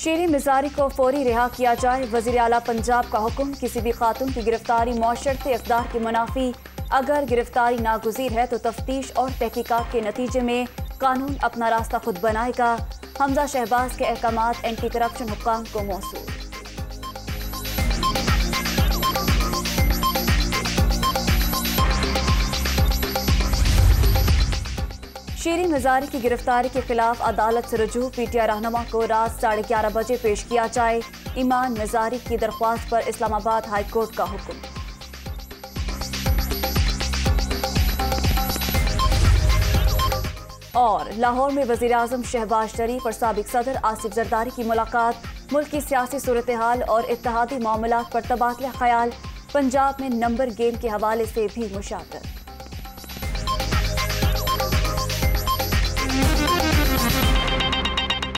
शीरी मिजारी को फौरी रिहा किया जाए। वज़ीर आला पंजाब का हुक्म। किसी भी खातून की गिरफ्तारी मौशरती इक़दार के मुनाफी। अगर गिरफ्तारी नागुज़ीर है तो तफ्तीश और तहकीकात के नतीजे में कानून अपना रास्ता खुद बनाएगा। हमजा शहबाज के अहकामात एंटी करप्शन हुक्काम को मौसूल। शीरी मिजारी की गिरफ्तारी के खिलाफ अदालत से रुजू। पीटीआई रहनुमा को रात 11:30 बजे पेश किया जाए। ईमान मिजारी की दरख्वास्त पर इस्लामाबाद हाई कोर्ट का हुक्म। और लाहौर में वज़ीर आज़म शहबाज शरीफ और साबिक सदर आसिफ जरदारी की मुलाकात। मुल्क की सियासी सूरत हाल और इत्तेहादी मामलात पर तबादला ख्याल। पंजाब में नंबर गेम के हवाले से भी मुशावरत।